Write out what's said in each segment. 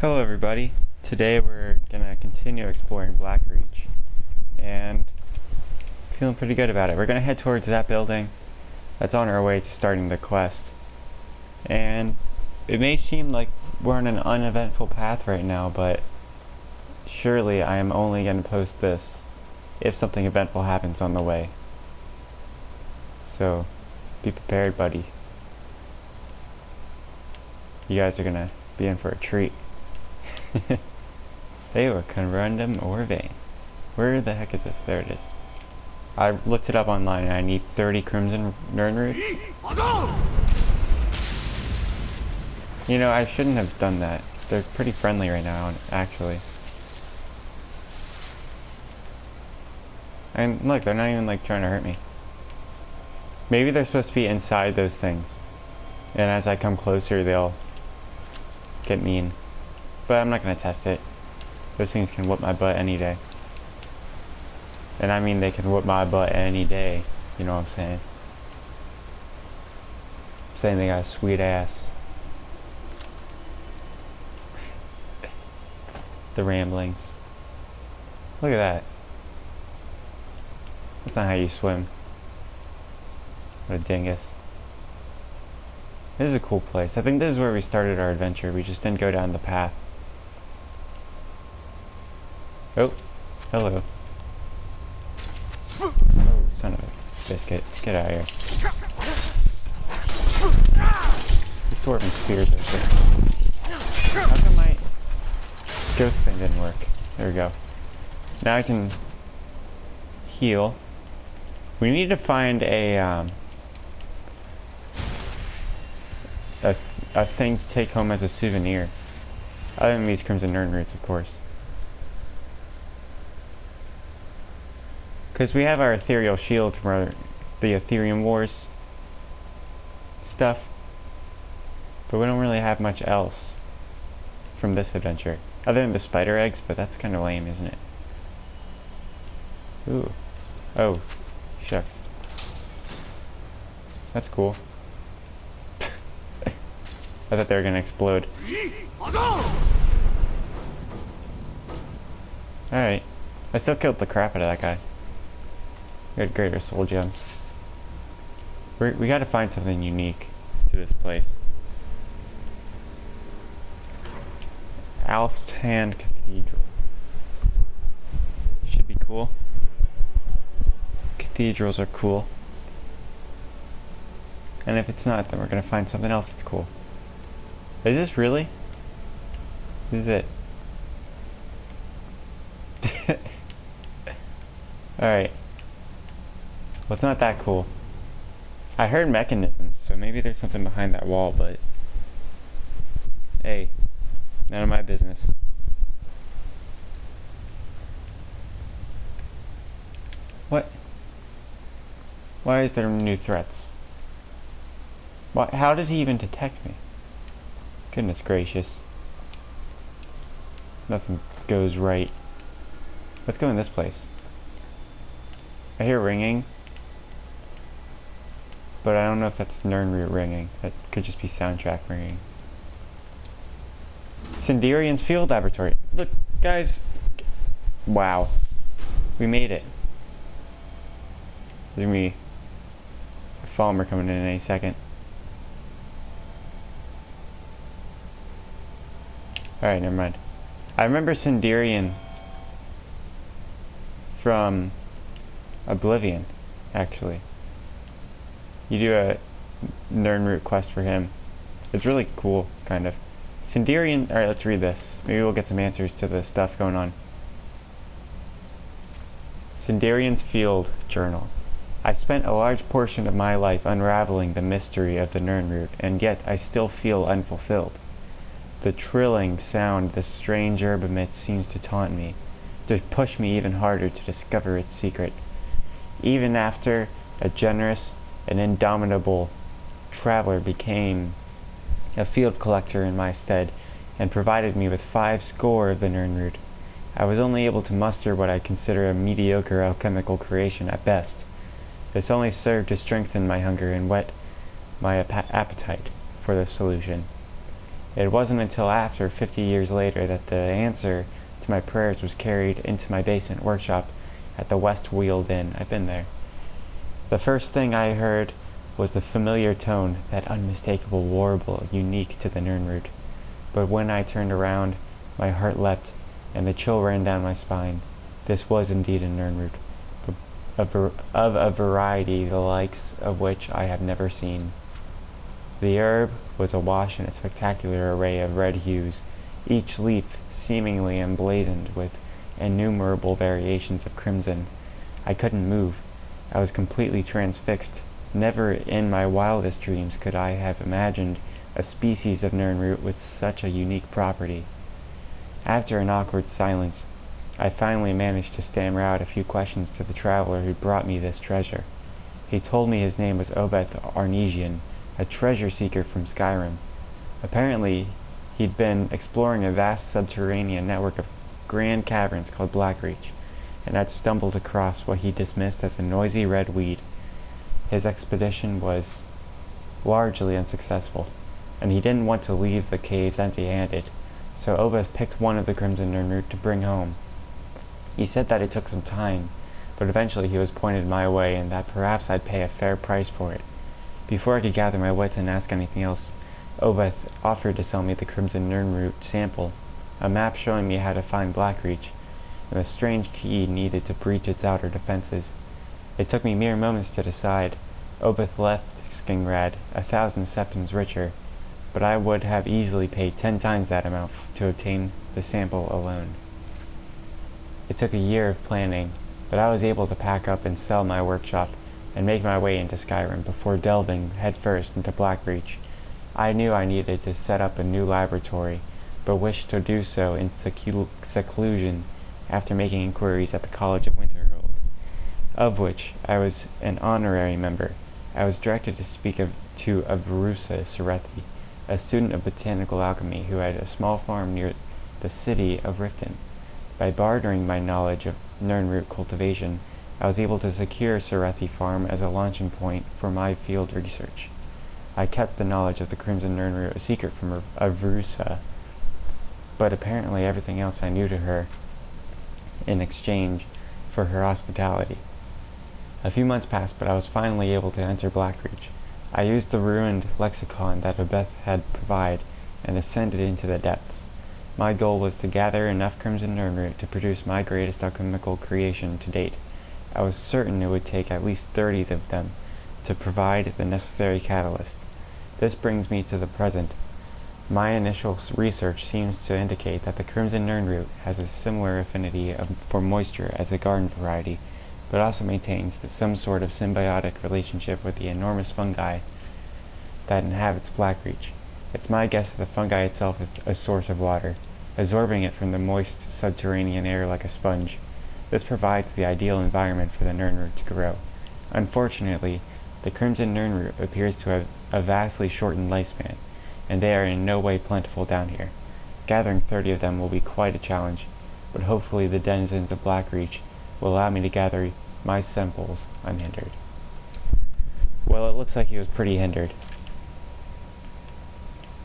Hello everybody. Today we're gonna continue exploring Blackreach and feeling pretty good about it. We're gonna head towards that building that's on our way to starting the quest. And it may seem like we're on an uneventful path right now, but surely I am only gonna post this if something eventful happens on the way. So be prepared, buddy. You guys are gonna be in for a treat. They were corundum or vein. Where the heck is this? There it is. I looked it up online and I need 30 crimson nernroot. You know, I shouldn't have done that. They're pretty friendly right now, actually. And look, they're not even like trying to hurt me. Maybe they're supposed to be inside those things. And as I come closer, they'll get mean. But I'm not going to test it. Those things can whoop my butt any day. And I mean they can whoop my butt any day. You know what I'm saying? I'm saying they got a sweet ass. The ramblings. Look at that. That's not how you swim. What a dingus. This is a cool place. I think this is where we started our adventure. We just didn't go down the path. Oh, hello. Oh, son of a biscuit. Get out of here. This dwarven spears right there. How come my ghost thing didn't work? There we go. Now I can heal. We need to find a thing to take home as a souvenir. Other than these crimson nernroots, of course. Because we have our ethereal shield from the Ethereum Wars stuff, but we don't really have much else from this adventure, other than the spider eggs, but that's kind of lame, isn't it? Ooh. Oh, shucks. That's cool. I thought they were gonna explode. Alright. I still killed the crap out of that guy. We got greater soul gems. We gotta find something unique to this place. Alftan Cathedral. Should be cool. Cathedrals are cool. And if it's not, then we're gonna find something else that's cool. Is this really? This is it. Alright. Well, it's not that cool. I heard mechanisms, so maybe there's something behind that wall, but hey, none of my business. What? Why is there new threats? Why, how did he even detect me? Goodness gracious. Nothing goes right. Let's go in this place. I hear ringing, but I don't know if that's nernroot ringing. That could just be soundtrack ringing. Sinderions field laboratory. Look, guys. Wow. We made it. There's gonna be a farmer coming in any second. Alright, never mind. I remember Sinderion from Oblivion, actually. You do a nernroot quest for him. It's really cool, kind of. Sinderion. Alright, let's read this. Maybe we'll get some answers to the stuff going on. Sinderion's Field Journal. I spent a large portion of my life unraveling the mystery of the nernroot, and yet I still feel unfulfilled. The trilling sound this strange herb emits seems to taunt me, to push me even harder to discover its secret. Even after a generous and indomitable traveler became a field collector in my stead, and provided me with 5 score of the nernroot, I was only able to muster what I consider a mediocre alchemical creation at best. This only served to strengthen my hunger and whet my appetite for the solution. It wasn't until after 50 years later that the answer to my prayers was carried into my basement workshop at the West Wheeled Inn. I've been there. The first thing I heard was the familiar tone, that unmistakable warble unique to the Nirnroot. But when I turned around, my heart leapt, and the chill ran down my spine. This was indeed a Nirnroot, of a variety the likes of which I have never seen. The herb was awash in a spectacular array of red hues, each leaf seemingly emblazoned with innumerable variations of crimson. I couldn't move. I was completely transfixed. Never in my wildest dreams could I have imagined a species of Nirnroot with such a unique property. After an awkward silence, I finally managed to stammer out a few questions to the traveler who brought me this treasure. He told me his name was Obeth Arnesian, a treasure seeker from Skyrim. Apparently, he'd been exploring a vast subterranean network of grand caverns called Blackreach, and had stumbled across what he dismissed as a noisy red weed. His expedition was largely unsuccessful, and he didn't want to leave the caves empty-handed, so Obeth picked one of the Crimson Nirnroot to bring home. He said that it took some time, but eventually he was pointed my way, and that perhaps I'd pay a fair price for it. Before I could gather my wits and ask anything else, Obeth offered to sell me the Crimson Nirnroot sample, a map showing me how to find Blackreach, and a strange key needed to breach its outer defenses. It took me mere moments to decide. Obeth left Skingrad 1,000 septims richer, but I would have easily paid 10 times that amount to obtain the sample alone. It took a year of planning, but I was able to pack up and sell my workshop and make my way into Skyrim before delving headfirst into Blackreach. I knew I needed to set up a new laboratory, but wished to do so in seclusion after making inquiries at the College of Winterhold, of which I was an honorary member. I was directed to speak to Avrusa Serethi, a student of botanical alchemy who had a small farm near the city of Riften. By bartering my knowledge of Nirnroot cultivation, I was able to secure Serethi Farm as a launching point for my field research. I kept the knowledge of the Crimson Nirnroot a secret from Avrusa, but apparently everything else I knew to her in exchange for her hospitality. A few months passed, but I was finally able to enter Blackreach. I used the ruined lexicon that Obeth had provided and ascended into the depths. My goal was to gather enough Crimson Nirnroot to produce my greatest alchemical creation to date. I was certain it would take at least 30 of them to provide the necessary catalyst. This brings me to the present. My initial research seems to indicate that the Crimson Nirnroot has a similar affinity for moisture as the garden variety, but also maintains some sort of symbiotic relationship with the enormous fungi that inhabits Blackreach. It's my guess that the fungi itself is a source of water, absorbing it from the moist subterranean air like a sponge. This provides the ideal environment for the Nirnroot to grow. Unfortunately, the Crimson Nirnroot appears to have a vastly shortened lifespan, and they are in no way plentiful down here. Gathering 30 of them will be quite a challenge, but hopefully the denizens of Blackreach will allow me to gather my samples unhindered. Well, it looks like he was pretty hindered.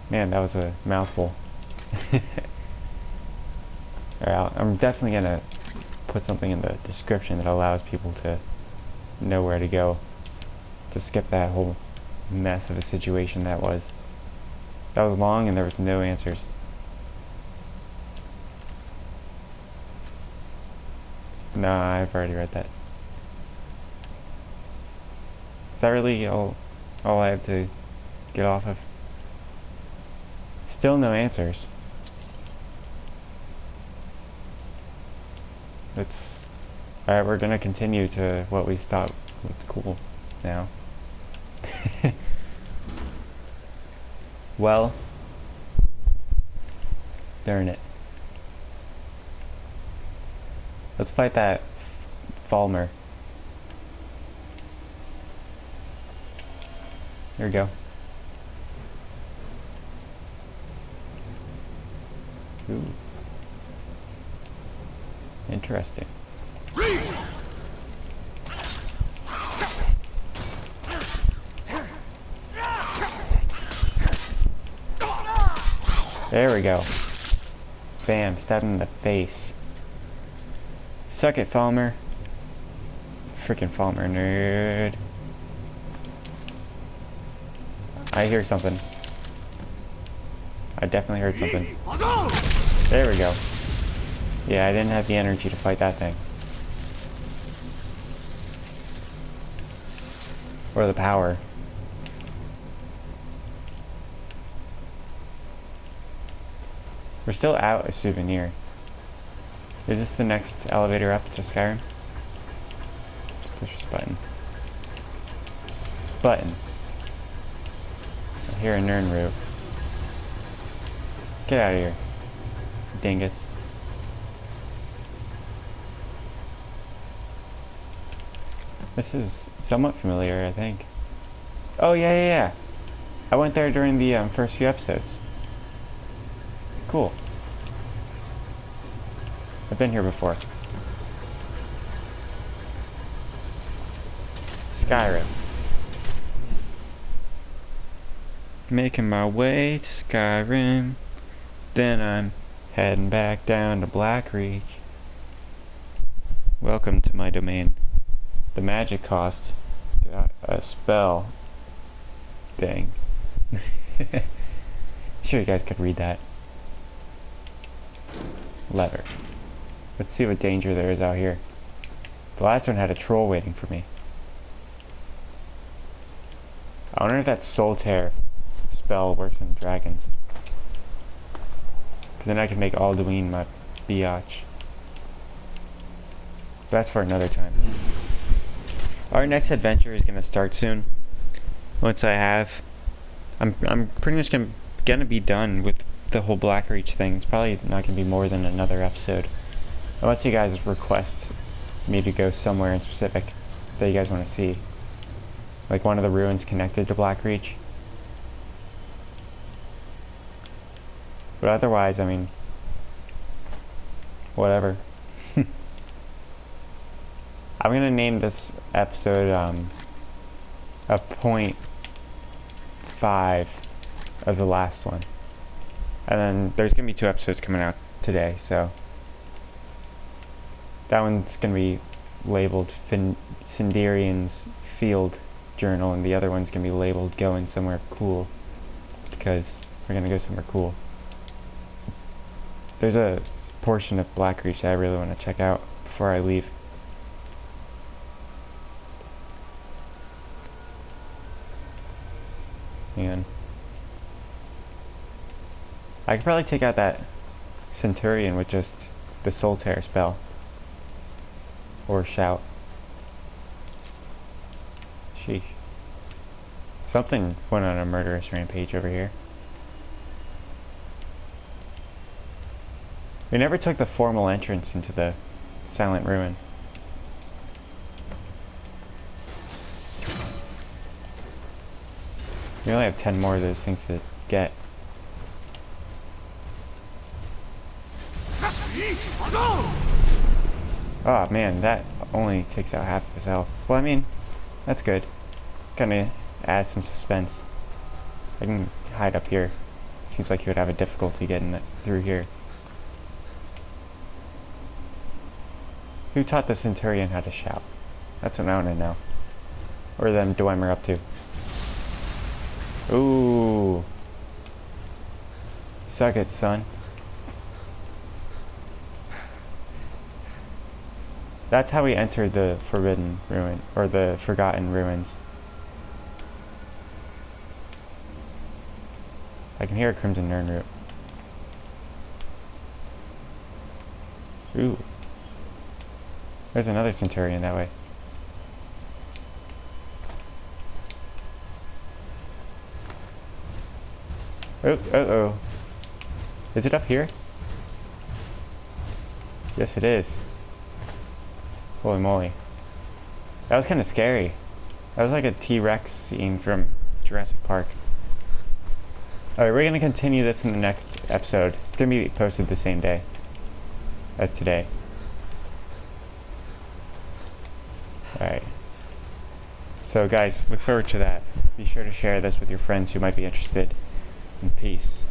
Man, that was a mouthful. Alright, I'm definitely gonna put something in the description that allows people to know where to go, to skip that whole mess of a situation that was. That was long and there was no answers. No, I've already read that. Is that really all I have to get off of? Still no answers. Alright, we're gonna continue to what we thought looked cool now. Well, darn it. Let's fight that Falmer. There we go. Ooh. Interesting. There we go. Bam, stabbed him in the face. Suck it, Falmer. Freaking Falmer nerd. I hear something. I definitely heard something. There we go. Yeah, I didn't have the energy to fight that thing. Or the power. We're still out a souvenir. Is this the next elevator up to Skyrim? Push this button. Button. I hear a Nern root. Get out of here, dingus. This is somewhat familiar, I think. Oh, yeah. I went there during the first few episodes. Cool. I've been here before. Skyrim. Making my way to Skyrim. Then I'm heading back down to Blackreach. Welcome to my domain. The magic cost got a spell thing. Sure you guys could read that. Lever. Let's see what danger there is out here. The last one had a troll waiting for me. I wonder if that soul tear spell works on dragons. Because then I can make Alduin my biatch. That's for another time. Our next adventure is going to start soon. Once I have... I'm pretty much gonna be done with the whole Blackreach thing. It's probably not going to be more than another episode. Unless you guys request me to go somewhere in specific that you guys want to see. Like one of the ruins connected to Blackreach. But otherwise, I mean... whatever. I'm gonna name this episode a 0.5 of the last one. And then there's gonna be 2 episodes coming out today, so that one's gonna be labeled Sinderions Field Journal, and the other one's gonna be labeled Going Somewhere Cool, because we're gonna go somewhere cool. There's a portion of Blackreach that I really want to check out before I leave. And I could probably take out that Centurion with just the Soul Tear spell. Or shout. Sheesh. Something went on a murderous rampage over here. We never took the formal entrance into the Silent Ruin. We only have 10 more of those things to get. Oh man, that only takes out half of his health. Well, I mean, that's good. Kinda adds some suspense. I can hide up here. Seems like you would have a difficulty getting through here. Who taught the Centurion how to shout? That's what I want to know. What are them Dwemer up to? Ooh. Suck it, son. That's how we entered the Forbidden Ruin, or the Forgotten Ruins. I can hear a Crimson Nern root. Ooh. There's another Centurion that way. Oh, uh-oh. Is it up here? Yes, it is. Holy moly. That was kind of scary. That was like a T-Rex scene from Jurassic Park. Alright, we're going to continue this in the next episode. It's going to be posted the same day as today. Alright. So guys, look forward to that. Be sure to share this with your friends who might be interested. And peace.